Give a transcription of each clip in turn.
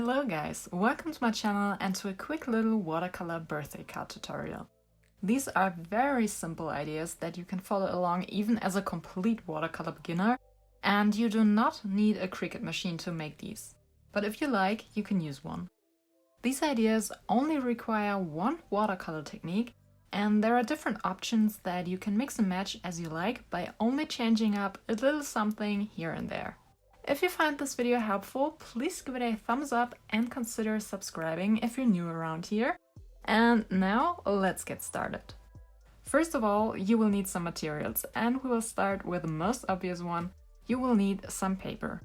Hello guys, welcome to my channel and to a quick little watercolor birthday card tutorial. These are very simple ideas that you can follow along even as a complete watercolor beginner, and you do not need a Cricut machine to make these. But if you like, you can use one. These ideas only require one watercolor technique, and there are different options that you can mix and match as you like by only changing up a little something here and there. If you find this video helpful, please give it a thumbs up and consider subscribing if you're new around here. And now let's get started. First of all, you will need some materials, and we will start with the most obvious one. You will need some paper.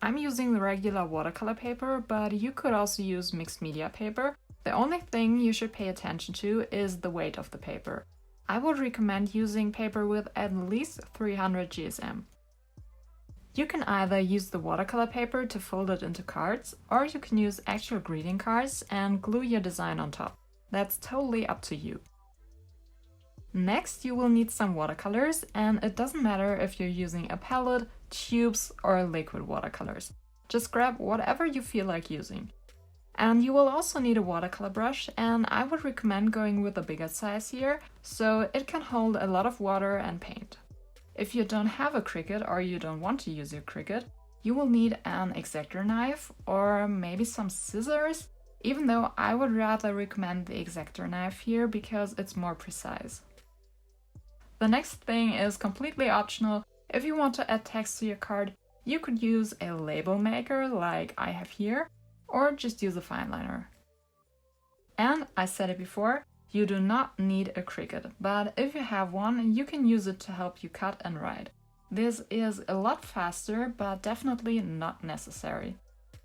I'm using the regular watercolor paper, but you could also use mixed media paper. The only thing you should pay attention to is the weight of the paper. I would recommend using paper with at least 300 GSM. You can either use the watercolor paper to fold it into cards, or you can use actual greeting cards and glue your design on top. That's totally up to you. Next, you will need some watercolors, and it doesn't matter if you're using a palette, tubes, or liquid watercolors. Just grab whatever you feel like using. And you will also need a watercolor brush, and I would recommend going with a bigger size here, so it can hold a lot of water and paint. If you don't have a Cricut or you don't want to use your Cricut, you will need an X-Acto knife or maybe some scissors, even though I would rather recommend the X-Acto knife here because it's more precise. The next thing is completely optional. If you want to add text to your card, you could use a label maker like I have here, or just use a fine liner. And I said it before, you do not need a Cricut, but if you have one, you can use it to help you cut and write. This is a lot faster, but definitely not necessary.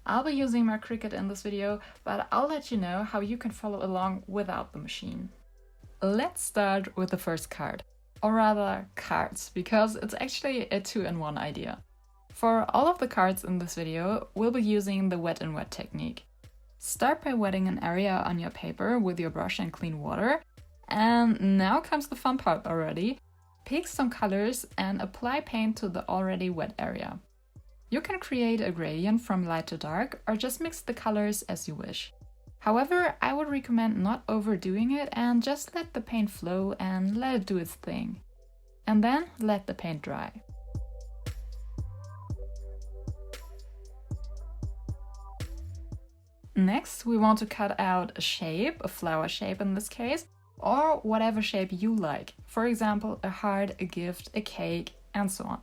I'll be using my Cricut in this video, but I'll let you know how you can follow along without the machine. Let's start with the first card, or rather cards, because it's actually a two-in-one idea. For all of the cards in this video, we'll be using the wet and wet technique. Start by wetting an area on your paper with your brush and clean water. And now comes the fun part already. Pick some colors and apply paint to the already wet area. You can create a gradient from light to dark or just mix the colors as you wish. However, I would recommend not overdoing it and just let the paint flow and let it do its thing. And then let the paint dry. Next, we want to cut out a shape, a flower shape in this case, or whatever shape you like. For example, a heart, a gift, a cake, and so on.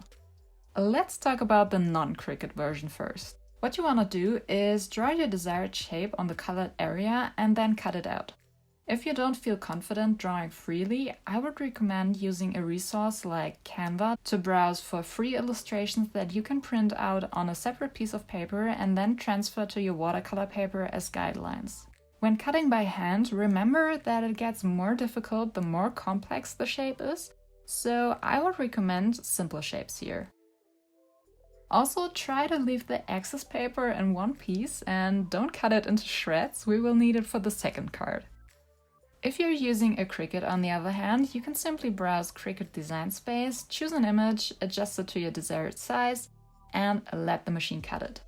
Let's talk about the non-Cricut version first. What you want to do is draw your desired shape on the colored area and then cut it out. If you don't feel confident drawing freely, I would recommend using a resource like Canva to browse for free illustrations that you can print out on a separate piece of paper and then transfer to your watercolor paper as guidelines. When cutting by hand, remember that it gets more difficult the more complex the shape is, so I would recommend simple shapes here. Also, try to leave the excess paper in one piece and don't cut it into shreds, we will need it for the second card. If you're using a Cricut, on the other hand, you can simply browse Cricut Design Space, choose an image, adjust it to your desired size, and let the machine cut it.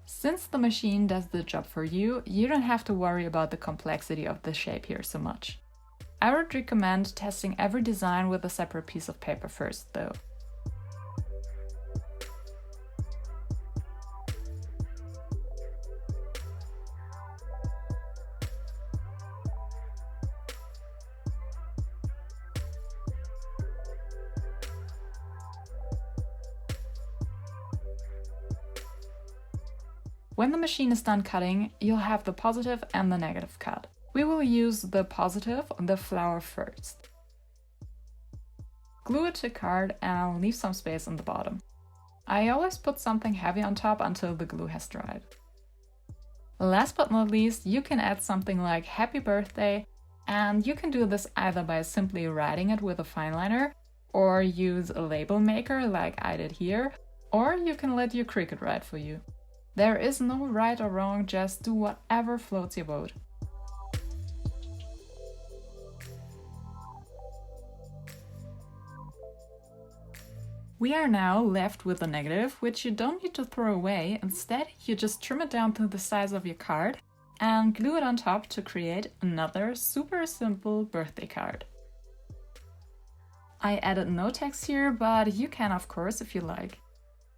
Since the machine does the job for you, you don't have to worry about the complexity of the shape here so much. I would recommend testing every design with a separate piece of paper first, though. When the machine is done cutting, you'll have the positive and the negative cut. We will use the positive, the flower first. Glue it to card and leave some space in the bottom. I always put something heavy on top until the glue has dried. Last but not least, you can add something like Happy Birthday, and you can do this either by simply writing it with a fine liner, or use a label maker like I did here, or you can let your Cricut write for you. There is no right or wrong, just do whatever floats your boat. We are now left with a negative, which you don't need to throw away. Instead, you just trim it down to the size of your card and glue it on top to create another super simple birthday card. I added no text here, but you can of course if you like.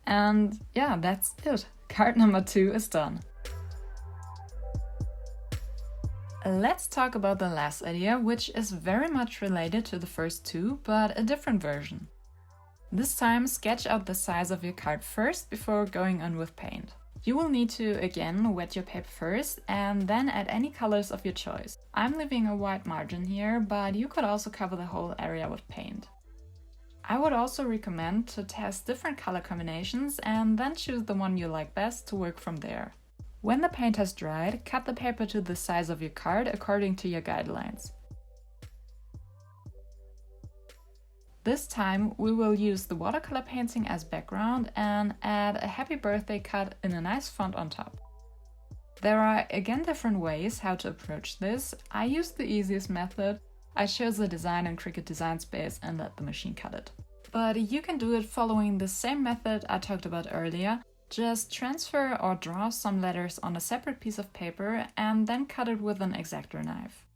And yeah, that's it. Card number 2 is done. Let's talk about the last idea, which is very much related to the first two, but a different version. This time, sketch out the size of your card first before going on with paint. You will need to, again, wet your paper first and then add any colors of your choice. I'm leaving a white margin here, but you could also cover the whole area with paint. I would also recommend to test different color combinations and then choose the one you like best to work from there. When the paint has dried, cut the paper to the size of your card according to your guidelines. This time we will use the watercolor painting as background and add a happy birthday cut in a nice font on top. There are again different ways how to approach this. I used the easiest method. I chose the design in Cricut Design Space and let the machine cut it. But you can do it following the same method I talked about earlier. Just transfer or draw some letters on a separate piece of paper and then cut it with an X-Acto knife.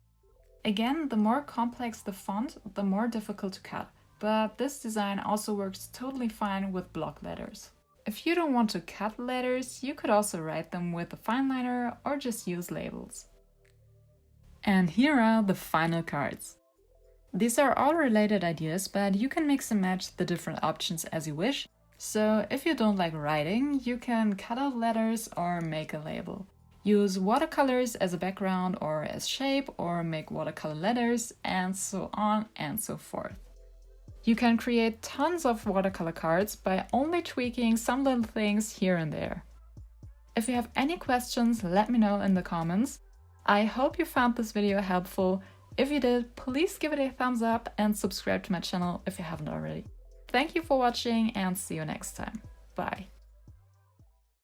Again, the more complex the font, the more difficult to cut. But this design also works totally fine with block letters. If you don't want to cut letters, you could also write them with a fine liner or just use labels. And here are the final cards. These are all related ideas, but you can mix and match the different options as you wish. So if you don't like writing, you can cut out letters or make a label. Use watercolors as a background or as shape, or make watercolor letters, and so on and so forth. You can create tons of watercolor cards by only tweaking some little things here and there. If you have any questions, let me know in the comments. I hope you found this video helpful. If you did, please give it a thumbs up and subscribe to my channel if you haven't already. Thank you for watching and see you next time. Bye.